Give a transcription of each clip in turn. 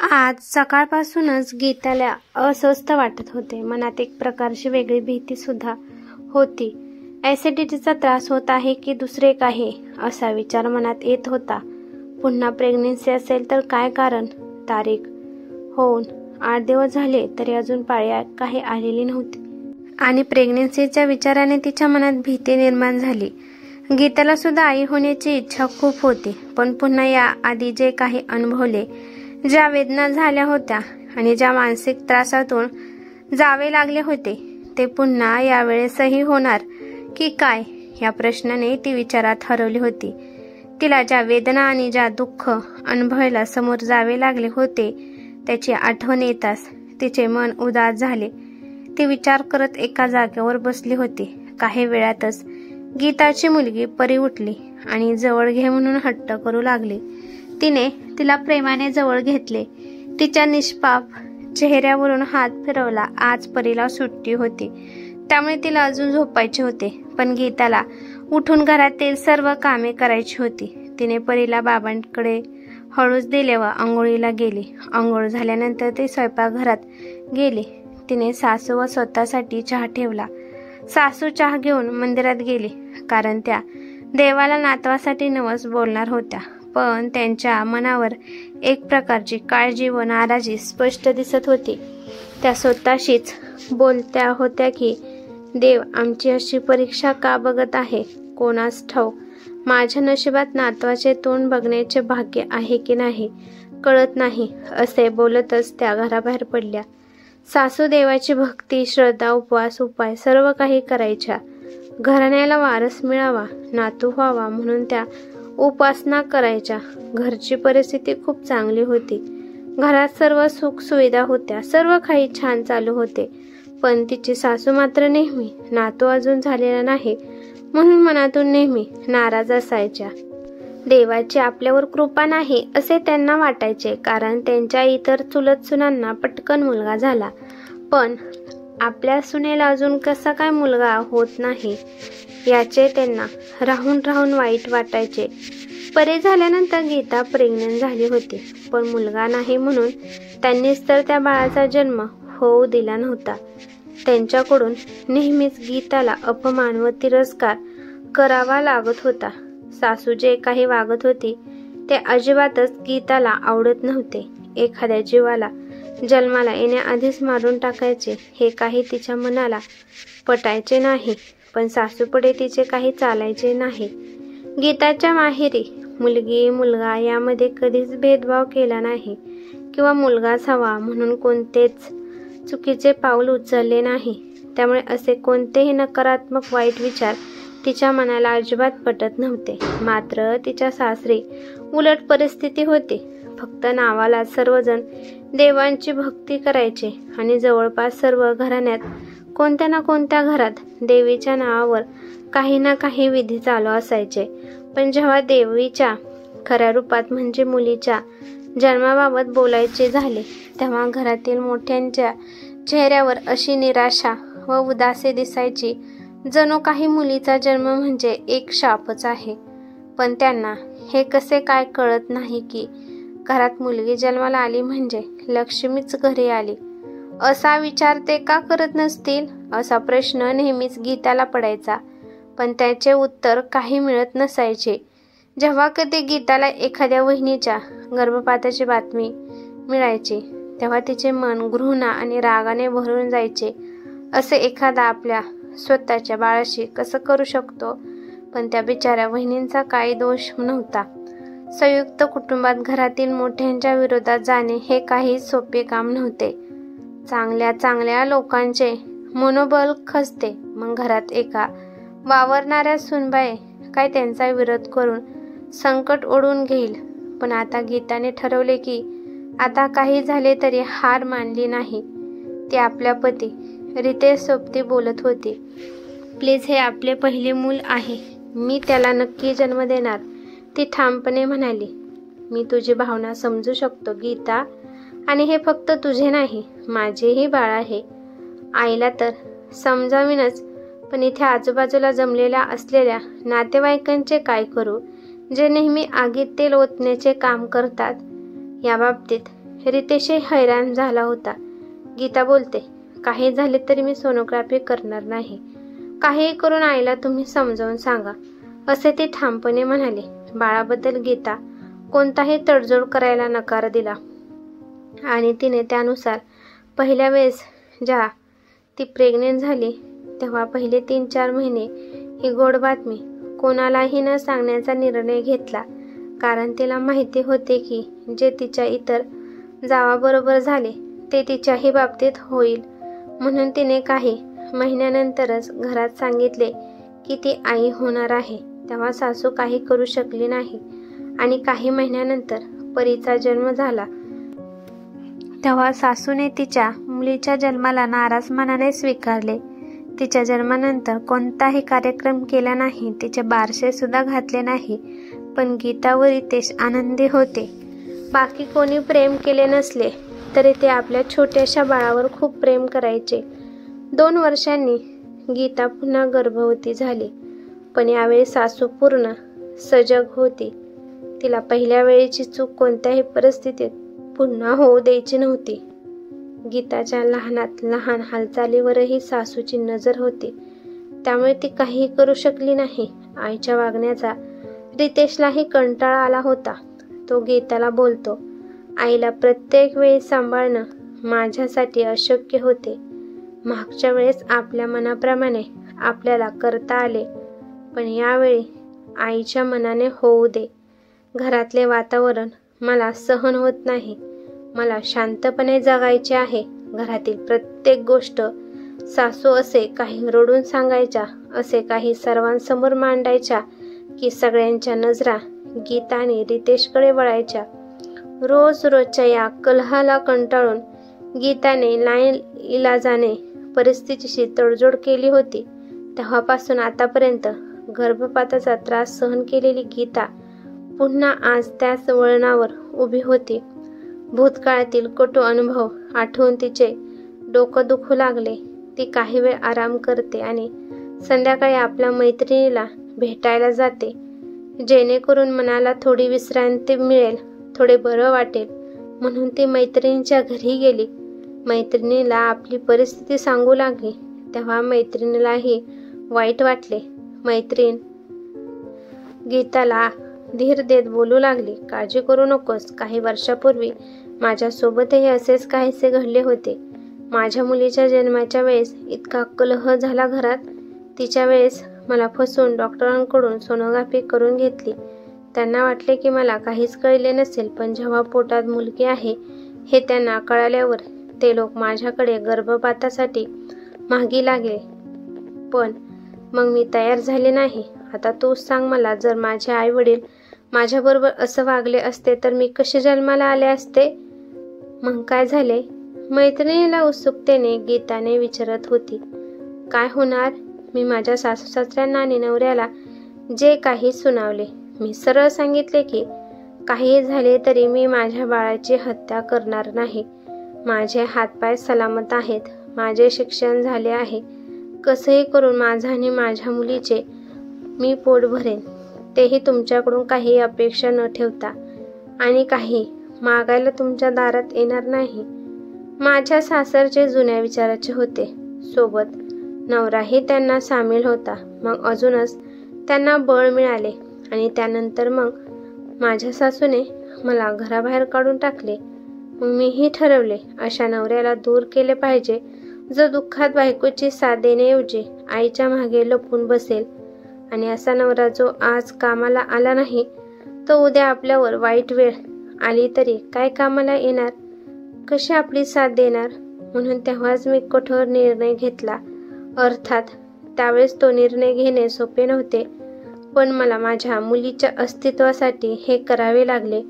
आज सकाळपासूनच गीताला अस्वस्थ वाटत होते. मनात एक प्रकारची वेगळी भीती सुद्धा होती. ॲसिडिटीचा त्रास होत आहे की दुसरे काही, असा विचार मनात येत होता. पुन्हा प्रेग्नन्सी असेल तर काय कारण? तारीख होऊन 8 दिवस झाले तरी अजून पाळी काही आलेली नव्हती आणि प्रेग्नन्सीच्या विचाराने तिच्या मनात भीती निर्माण झाली. गीताला सुद्धा आई होण्याची इच्छा खूप होती, पण पुन्हा या आधी जे काही अनुभवले, ज्या वेदना झाल्या होत्या आणि ज्या मानसिक त्रासातून जावे लागले होते, ते पुन्हा यावेळेसही होणार की काय या प्रश्नाने ती विचारात हरवली होती. तिला ज्या वेदना आणि ज्या दुःख अनुभवायला समोर जावे लागले होते त्याची आठवण येताच तिचे मन उदास झाले. ती विचार करत एका जागेवर बसली होती. काही वेळातच गीताची मुलगी परी उठली आणि जवळ घे म्हणून हट्ट करू लागली. तिने तिला प्रेमाने जवळ घेतले. तिच्या निष्पाप चेहऱ्यावरून हात फिरवला. आज परीला सुट्टी होती, त्यामुळे तिला अजून झोपायचे होते, पण गीताला उठून घरातील सर्व कामे करायची होती. तिने परीला बाबांकडे हळूच दिले व आंघोळीला गेली. आंघोळ झाल्यानंतर ती स्वयंपाकघरात गेली. तिने सासू व स्वतःसाठी चहा ठेवला. सासू चहा घेऊन मंदिरात गेली, कारण त्या देवाला नातवासाठी नवस बोलणार होत्या, पण त्यांच्या मनावर एक प्रकारची काळजी व नाराजी स्पष्ट दिसत होती. त्या स्वतःशीच बोलत्या होत्या की देव आमची अशी परीक्षा का बघत आहे, कोणास ठाऊक. माझ्या नशिबात नातवाचे तोंड बघण्याचे भाग्य आहे की नाही कळत नाही, असे बोलतच त्या घराबाहेर पडल्या. सासू देवाची भक्ती, श्रद्धा, उपवास, उपाय सर्व काही करायच्या. घराण्याला वारस मिळावा, नातू व्हावा म्हणून त्या उपासना करायच्या. घरची परिस्थिती खूप चांगली होती. घरात सर्व सुख सुविधा होत्या, सर्व काही छान चालू होते, पण तिची सासू मात्र नेहमी नातू अजून झालेला नाही म्हणून मनातून नेहमी नाराज असायच्या. देवाची आपल्यावर कृपा नाही असे त्यांना वाटायचे, कारण त्यांच्या इतर चुलत सुनांना पटकन मुलगा झाला, पण आपल्या सुनेला अजून कसा काय मुलगा होत नाही याचे त्यांना राहून राहून वाईट वाटायचे. परी झाल्यानंतर गीता प्रेग्नंट झाली होती, पण मुलगा नाही म्हणून त्यांनीच तर त्या बाळाचा जन्म होऊ दिला नव्हता. त्यांच्याकडून नेहमीच गीताला अपमान व तिरस्कार करावा लागत होता. सासू जे काही वागत होती ते अजिबातच गीताला आवडत नव्हते. एखाद्या जीवाला जन्माला येण्याआधीच मारून टाकायचे हे काही तिच्या मनाला पटायचे नाही, पण सासूपुढे तिचे काही चालायचे नाही. गीताच्या माहेरी मुलगी मुलगा यामध्ये कधीच भेदभाव केला नाही किंवा मुलगाच हवा म्हणून कोणतेच चुकीचे पाऊल उचलले नाही. त्यामुळे असे कोणतेही नकारात्मक वाईट विचार तिच्या मनाला अजिबात पटत नव्हते. मात्र तिच्या सासरी उलट परिस्थिती होती. फक्त नावाला सर्वजण देवांची भक्ती करायचे आणि जवळपास सर्व घराण्यात कोणत्या ना कोणत्या घरात देवीच्या नावावर काही ना काही विधी चालू असायचे. पण जेव्हा देवीच्या खऱ्या रूपात म्हणजे मुलीच्या जन्माबाबत बोलायचे झाले, तेव्हा घरातील मोठ्यांच्या चेहऱ्यावर अशी निराशा व उदासी दिसायची, जणू काही मुलीचा जन्म म्हणजे एक शापच आहे. पण त्यांना हे कसे काय कळत नाही की घरात मुलगी जन्माला आली म्हणजे लक्ष्मीच घरी आली. असा विचार ते का करत नसतील, असा प्रश्न नेहमीच गीताला पडायचा, पण त्याचे उत्तर काही मिळत नसायचे. जेव्हा कधी गीताला एखाद्या वहिनीच्या गर्भपाताची बातमी मिळायची, तेव्हा तिचे मन घृणा आणि रागाने भरून जायचे. असे एखादा आपल्या स्वतःच्या बाळाशी कसं करू शकतो? पण त्या बिचाऱ्या वहिनींचा काही दोष नव्हता. संयुक्त कुटुंबात घरातील मोठ्यांच्या विरोधात जाणे हे काही सोपे काम नव्हते. चांगल्या चांगल्या लोकांचे मनोबल खचते, मग घरात एका वावरणाऱ्या सुनबाई काय त्यांचा विरोध करून संकट ओढून घेईल. पण आता गीताने ठरवले की आता काही झाले तरी हार मानली नाही. ती आपल्या पती रितेश सोबती बोलत होती. प्लीज, हे आपले पहिले मूल आहे, मी त्याला नक्की जन्म देणार, ती ठामपणे म्हणाली. मी तुझी भावना समजू शकतो गीता, आणि हे फक्त तुझे नाही माझेही बाळ आहे. आईला तर समजावीनच, पण इथे आजूबाजूला जमलेल्या असलेल्या नातेवाईकांचे काय करू, जे नेहमी आगीत तेल ओतण्याचे काम करतात. या बाबतीत रितेशही हैराण झाला होता. गीता बोलते, काही झाले तरी मी सोनोग्राफी करणार नाही. काहीही करून आईला तुम्ही समजावून सांगा, असे ते ठामपणे म्हणाले. बाळाबद्दल गीता कोणताही तडजोड करायला नकार दिला आणि तिने त्यानुसार पहिल्या वेळेस जेव्हा ती प्रेग्नेंट झाली तेव्हा पहिले 3-4 महिने ही गोड बातमी कोणालाही न सांगण्याचा निर्णय घेतला. कारण तिला माहिती होते की जे तिच्या इतर जावाबरोबर झाले ते तिच्याही बाबतीत होईल. म्हणून तिने काही महिन्यानंतरच घरात सांगितले की ती आई होणार आहे. तेव्हा सासू काही करू शकली नाही आणि काही महिन्यानंतर परीचा जन्म झाला. तेव्हा सासूने तिच्या मुलीच्या जन्माला नाराज मनाने स्वीकारले. तिच्या जन्मानंतर कोणताही कार्यक्रम केला नाही, तिचे बारसे सुद्धा घातले नाही. पण गीता व रितेश आनंदी होते. बाकी कोणी प्रेम केले नसले तरी ते आपल्या छोट्याशा बाळावर खूप प्रेम करायचे. 2 वर्षांनी गीता पुन्हा गर्भवती झाली. पण यावेळी सासू पूर्ण सजग होती. तिला पहिल्या वेळेची चूक कोणत्याही परिस्थितीत पुन्हा होऊ द्यायची नव्हती. गीताच्या लहानात लहान हालचालीवरही सासूची नजर होती. त्यामुळे ती काहीही करू शकली नाही. आईच्या वागण्याचा रितेशलाही कंटाळा आला होता. तो गीताला बोलतो, आईला प्रत्येक वेळी सांभाळणं माझ्यासाठी अशक्य होते. मागच्या वेळेस आपल्या मनाप्रमाणे आपल्याला करता आले, पण यावेळी आईच्या मनाने होऊ दे. घरातले वातावरण मला सहन होत नाही. मला शांतपणे जगायचे आहे. घरातील प्रत्येक गोष्ट सासू असे काही रडून सांगायच्या, असे काही सर्वांसमोर मांडायच्या की सगळ्यांच्या नजरा गीता आणि रितेशकडे वळायच्या. रोजच्या या कलहाला कंटाळून गीताने नाईलाजाने परिस्थितीशी तडजोड केली होती. तेव्हापासून आतापर्यंत गर्भपाताचा त्रास सहन केलेली गीता पुन्हा आज त्याच वळणावर उभी होती. भूतकाळातील कटू अनुभव आठवून तिचे डोकं दुखू लागले. ती काही वेळ आराम करते आणि संध्याकाळी आपल्या मैत्रिणीला भेटायला जाते, जेणेकरून मनाला थोडी विश्रांती मिळेल, थोडे बरं वाटेल. म्हणून ती मैत्रिणीच्या घरी गेली. मैत्रिणीला आपली परिस्थिती सांगू लागली. तेव्हा मैत्रिणीलाही वाईट वाटले. मैत्रीण गीताला धीर देत बोलू लागली, काळजी करू नकोस. काही वर्षापूर्वी माझ्यासोबतही असेच काहीसे घडले होते. माझ्या मुलीच्या जन्माच्या वेळेस इतका कलह झाला घरात. तिच्या वेळेस मला फसवून डॉक्टरांकडून सोनोग्राफी करून घेतली. त्यांना वाटले की मला काहीच कळले नसेल, पण जेव्हा पोटात मुलगी आहे हे त्यांना कळाल्यावर ते लोक माझ्याकडे गर्भपातासाठी मागी लागले. पण मग मी तयार झाले नाही. आता तू सांग मला, जर माझे आई वडील माझ्याबरोबर असं वागले असते तर मी कसे जन्माला आले असते? मग काय झाले? मैत्रिणीला उत्सुकतेने गीताने विचारत होती. काय होणार? मी माझ्या सासू सासऱ्यांना आणि नवऱ्याला जे काही सुनावले. मी सरळ सांगितले की काही झाले तरी मी माझ्या बाळाची हत्या करणार नाही. माझे हातपाय सलामत आहेत. माझे शिक्षण झाले आहे. कसंही करून माझा आणि माझ्या मुलीचे मी पोट भरेन, तेही तुमच्याकडून काही अपेक्षा न ठेवता, आणि काही मागायला तुमच्या दारात येणार नाही. माझ्या सासरचे जुन्या विचाराचे होते. सोबत नवराही त्यांना सामील होता. मग अजूनच त्यांना बळ मिळाले आणि त्यानंतर मग माझ्या सासूने मला घराबाहेर काढून टाकले. मग मीही ठरवले अशा नवऱ्याला दूर केले पाहिजे, जो दुःखात बायकोची साथ देण्याऐवजी आईच्या मागे लपून बसेल. आणि असा नवरा जो आज कामाला आला नाही तो उद्या आपल्यावर वाईट वेळ आली तरी काय कामाला येणार, कशी आपली साथ देणार. म्हणून तेव्हाच मी कठोर निर्णय घेतला. अर्थात त्यावेळेस तो निर्णय घेणे सोपे नव्हते, पण मला माझ्या मुलीच्या अस्तित्वासाठी हे करावे लागले.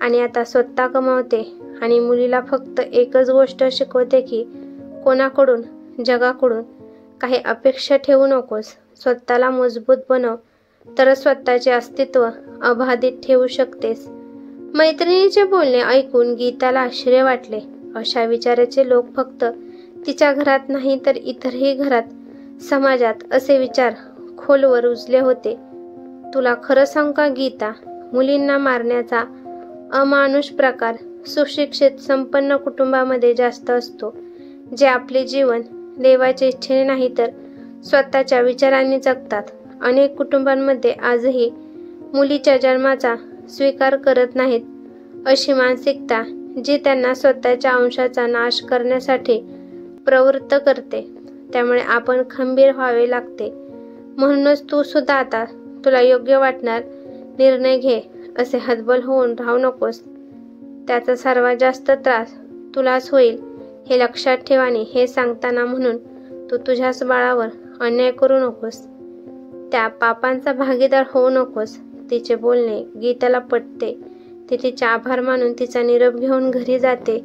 आणि आता स्वतः कमावते आणि मुलीला फक्त एकच गोष्ट शिकवते की कोणाकडून, जगाकडून काही अपेक्षा ठेवू नकोस. स्वतःला मजबूत बनव, तर स्वतःचे अस्तित्व अबाधित ठेवू शकतेस. मैत्रिणीचे बोलणे ऐकून गीताला आश्चर्य वाटले. अशा विचाराचे लोक फक्त तिच्या घरात नाही तर इतरही घरात, समाजात असे विचार खोलवर रुजले होते. तुला खरं सांगू का गीता, मुलींना मारण्याचा अमानुष प्रकार सुशिक्षित संपन्न कुटुंबामध्ये जास्त असतो, जे आपले जीवन देवाच्या इच्छेने नाही तर स्वतःच्या विचारांनी जगतात. अनेक कुटुंबांमध्ये आजही मुलीच्या जन्माचा स्वीकार करत नाहीत, अशी मानसिकता जी त्यांना स्वतःच्या अंशाचा नाश करण्यासाठी प्रवृत्त करते. त्यामुळे आपण खंबीर व्हावे लागते. म्हणूनच तू सुद्धा आता तुला योग्य वाटणार निर्णय घे. असे हतबल होऊन राहू नकोस. त्याचा सर्वात जास्त त्रास तुलाच होईल हे लक्षात ठेव. आणि हे सांगताना म्हणून तू तुझ्याच बाळावर अन्याय करू नकोस, त्या पापांचा भागीदार होऊ नकोस. तिचे बोलणे गीताला पटते. ती तिचे आभार मानून तिचा निरोप घेऊन घरी जाते.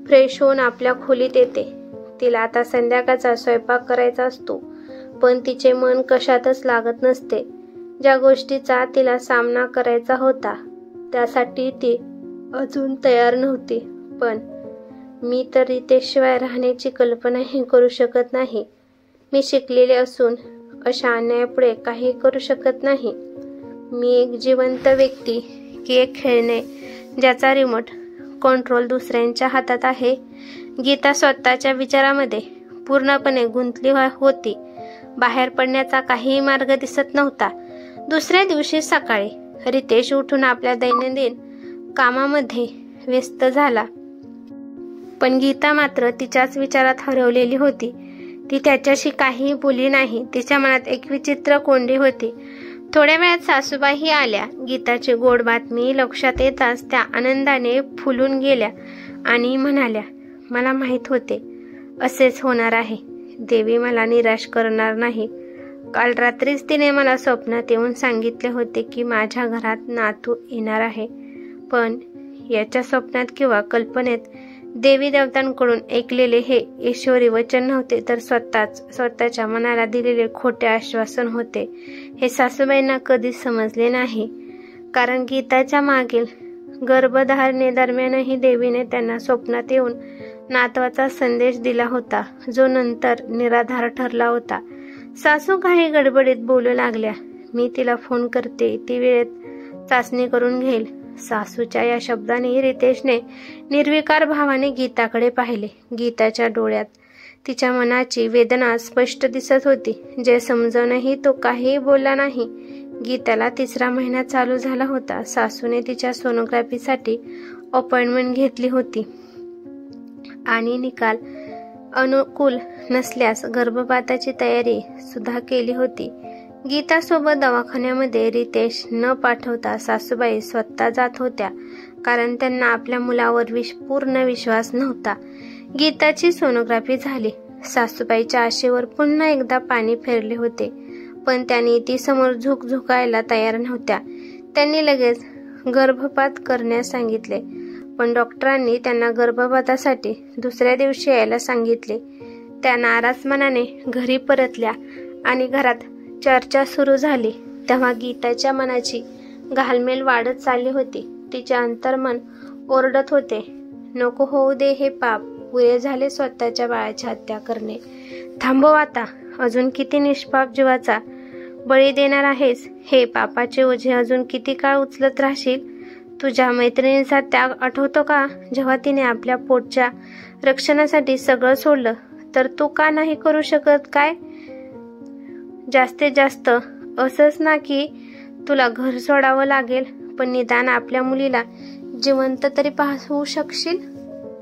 फ्रेश होऊन आपल्या खोलीत येते. तिला आता संध्याकाळचा स्वयंपाक करायचा असतो, पण तिचे मन कशातच लागत नसते. ज्या गोष्टीचा तिला सामना करायचा होता त्यासाठी ती अजून तयार नव्हती. पण मी तर रितेशशिवाय राहण्याची कल्पनाही करू शकत नाही. मी शिकलेले असून अशा अन्यायापुढे काही करू शकत नाही. मी एक जिवंत व्यक्ती की एक खेळणे ज्याचा रिमोट कंट्रोल दुसऱ्यांच्या हातात आहे. गीता स्वतःच्या विचारामध्ये पूर्णपणे गुंतली होती. बाहेर पडण्याचा काहीही मार्ग दिसत नव्हता. दुसऱ्या दिवशी सकाळी रितेश उठून आपल्या दैनंदिन कामामध्ये व्यस्त झाला, पण गीता मात्र तिच्याच विचारात हरवलेली होती. ती त्याच्याशी काहीही बोलली नाही. तिच्या मनात एक विचित्र कोंडी होती. थोड्या वेळात सासूबाई आल्या. गीताची गोड बातमी लक्षात येताच त्या आनंदाने फुलून गेल्या आणि म्हणाल्या, मला माहित होते असेच होणार आहे. देवी मला निराश करणार नाही. काल रात्रीच तिने मला स्वप्नात येऊन सांगितले होते की माझ्या घरात नातू येणार आहे. पण याच्या स्वप्नात किंवा कल्पनेत देवी देवतांकडून ऐकलेले हे ईश्वरी वचन नव्हते, तर स्वतःच्या मनाला दिलेले खोटे आश्वासन होते. हे सासूबाईंना कधीच समजले नाही, कारण गीताच्या मागील गर्भधारणेदरम्यानही देवीने त्यांना स्वप्नात येऊन नातवाचा संदेश दिला होता, जो नंतर निराधार ठरला होता. सासू काही गडबडीत बोलू लागल्या, मी तिला फोन करते, ती वेळेत चाचणी करून घेईल. सासूच्या या शब्दाने रितेशने निर्विकार भावाने गीताकडे पाहिले. गीताच्या डोळ्यात तिच्या मनाची वेदना स्पष्ट दिसत होती, जे समजूनही तो काहीही बोलला नाही. गीताला 3रा महिना चालू झाला होता. सासूने तिच्या सोनोग्राफीसाठी अपॉइंटमेंट घेतली होती आणि निकाल अनुकूल नसल्यास गर्भपाताची तयारी सुद्धा केली होती. गीतासोबत दवाखान्यामध्ये रितेश न पाठवता सासूबाई स्वतः जात होत्या, कारण त्यांना आपल्या मुलावर पूर्ण विश्वास नव्हता. गीताची सोनोग्राफी झाली. सासूबाईच्या आशेवर पुन्हा एकदा पाणी फेरले होते, पण त्यांनी ती समोर झुकायला तयार नव्हत्या. त्यांनी लगेच गर्भपात करण्यास सांगितले, पण डॉक्टरांनी त्यांना गर्भपातासाठी दुसऱ्या दिवशी यायला सांगितले. त्या नाराज मनाने घरी परतल्या आणि घरात चर्चा सुरू झाली. तेव्हा गीताच्या मनाची घालमेल वाढत चालली होती. तिचे अंतर्मन ओरडत होते, नको होऊ दे हे पाप. पुरे झाले स्वतःच्या बाळाची हत्या करणे. थांबव आता. अजून किती निष्पाप जीवाचा बळी देणार आहेस? हे पापाचे ओझे अजून किती काळ उचलत राहशील? तुझ्या मैत्रिणीचा त्याग आठवतो का, जेव्हा तिने आपल्या पोटच्या रक्षणासाठी सगळं सोडलं? तर तू का नाही करू शकत? काय जास्तीत जास्त असंच ना की तुला घर सोडावं लागेल, पण निदान आपल्या मुलीला जिवंत तरी पाहू शकशील?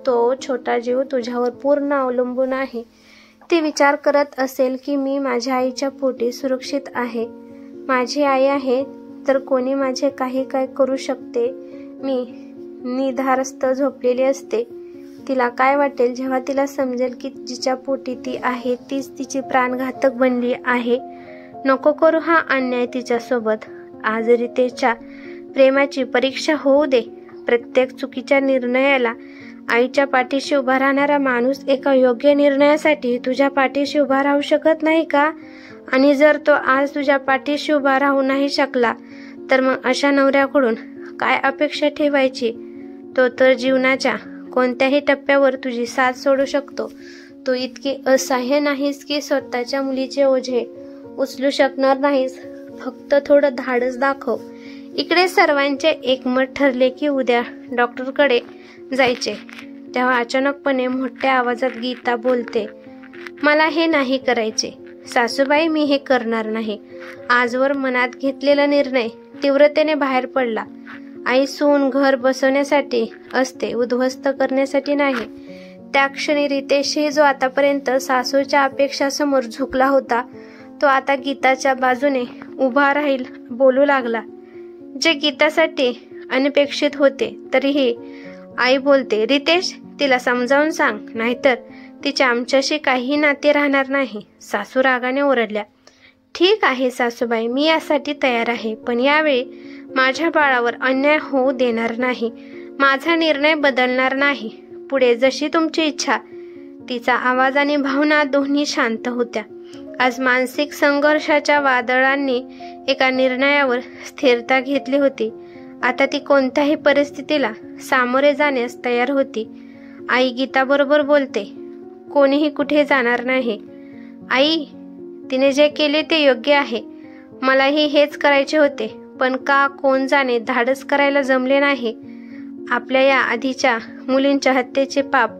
तो छोटा जीव तुझ्यावर पूर्ण अवलंबून आहे. ती विचार करत असेल की मी माझ्या आईच्या पोटी सुरक्षित आहे. माझी आई आहे तर कोणी माझे काय करू शकते? मी निधारस्थ झोपलेली असते. तिला काय वाटेल जेव्हा तिला समजेल की जिच्या पोटी ती आहे तीच तिची प्राणघातक बनली आहे? नको करू हा अन्याय तिच्यासोबत. आज रितेशच्या प्रेमाची परीक्षा होऊ दे. प्रत्येक चुकीच्या निर्णयाला आईच्या पाठीशी उभा राहणारा माणूस एका योग्य निर्णयासाठी तुझ्या पाठीशी उभा राहू शकत नाही का? आणि जर तो आज तुझ्या पाठीशी उभा राहू नाही शकला तर मग अशा नवऱ्याकडून काय अपेक्षा ठेवायची? तो तर जीवनाच्या कोणत्याही टप्प्यावर तुझी साथ सोडू शकतो. तू इतकी असहाय्य नाहीस की स्वतःच्या मुलीचे ओझे उचलू शकणार नाहीस. फक्त थोडं धाडस दाखव. इकडे सर्वांचे एकमत ठरले की उद्या डॉक्टरकडे जायचे तेव्हा अचानकपणे मोठ्या आवाजात गीता बोलते, मला हे नाही करायचे. सासूबाई, मी हे करणार नाही. आजवर मनात घेतलेला निर्णय तीव्रतेने बाहेर पडला. आई सून घर बसवण्यासाठी असते, उद्ध्वस्त करण्यासाठी नाही. त्या क्षणी रितेशही जो आतापर्यंत सासूच्या अपेक्षासमोर झुकला होता तो आता गीताच्या बाजूने उभा राहील बोलू लागला. जे गीतासाठी अनपेक्षित होते तरीही आई बोलते, रितेश, तिला समजावून सांग, नाहीतर तिचे आमच्याशी काही नाते राहणार नाही. सासू रागाने ओरडल्या. ठीक आहे सासूबाई, मी यासाठी तयार आहे, पण यावेळी माझ्या बाळावर अन्याय होऊ देणार नाही. माझा निर्णय बदलणार नाही. पुढे जशी तुमची इच्छा. तिचा आवाज आणि भावना दोन्ही शांत होत्या. आज मानसिक संघर्षाच्या वादळांनी एका निर्णयावर स्थिरता घेतली होती. आता ती कोणत्याही परिस्थितीला सामोरे जाण्यास तयार होती. आई गीताबरोबर बोलते, कोणीही कुठे जाणार नाही. आई, तिने जे केले ते योग्य आहे. मलाही हेच करायचे होते, पण का कोण जाणे धाडस करायला जमले नाही. आपल्या या आधीच्या मुलींच्या हत्येचे पाप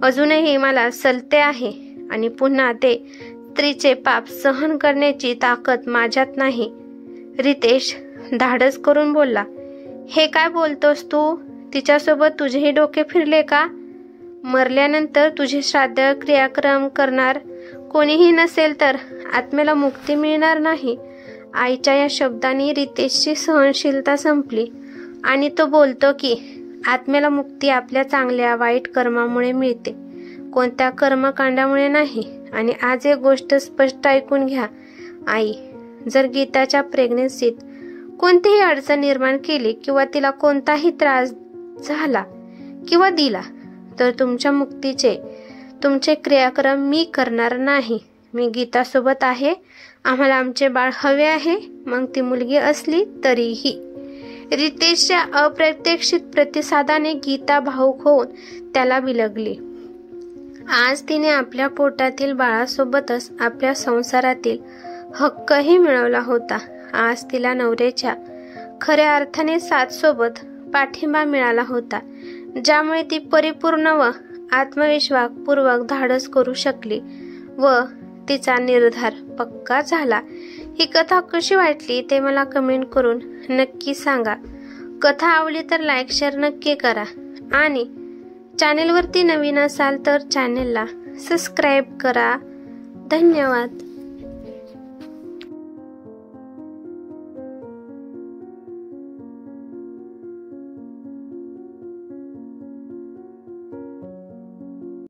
अजूनही मला सलते आहे आणि पुन्हा ते स्त्रीचे पाप सहन करण्याची ताकद माझ्यात नाही. रितेश धाडस करून बोलला, हे काय बोलतोस तू? तिच्यासोबत तुझेही डोके फिरले का? मरल्यानंतर तुझे श्राद्ध क्रियाक्रम करणार कोणीही नसेल तर आत्म्याला मुक्ती मिळणार नाही. आईच्या या शब्दांनी रितेशची सहनशीलता संपली आणि तो बोलतो की आत्म्याला मुक्ती आपल्या चांगल्या वाईट कर्मामुळे मिळते, कोणत्या कर्मकांडामुळे नाही. आणि आज एक गोष्ट स्पष्ट ऐकून घ्या आई, जर गीताच्या प्रेग्नन्सीत कोणतीही अडचण निर्माण केली किंवा तिला कोणताही त्रास झाला किंवा दिला तर तुमच्या मुक्तीचे तुमचे क्रियाक्रम मी करणार नाही. मी गीतासोबत आहे. आम्हाला आमचे बाळ हवे आहे, मग ती मुलगी असली तरीही. रितेशच्या अप्रत्याशित प्रतिसादाने गीता भावुक होऊन त्याला बिलगली. आज तिने आपल्या पोटातील बाळासोबतच आपल्या संसारातील हक्कही मिळवला होता. आज तिला नवऱ्याच्या खऱ्या अर्थाने साथसोबत पाठिंबा मिळाला होता, ज्यामुळे ती परिपूर्ण व आत्मविश्वासपूर्वक धाडस करू शकली व तिचा निर्धार पक्का झाला. ही कथा कशी वाटली ते मला कमेंट करून नक्की सांगा. कथा आवडली तर लाईक शेअर नक्की करा आणि चॅनेलवरती नवीन असाल तर चॅनेलला सबस्क्राईब करा. धन्यवाद.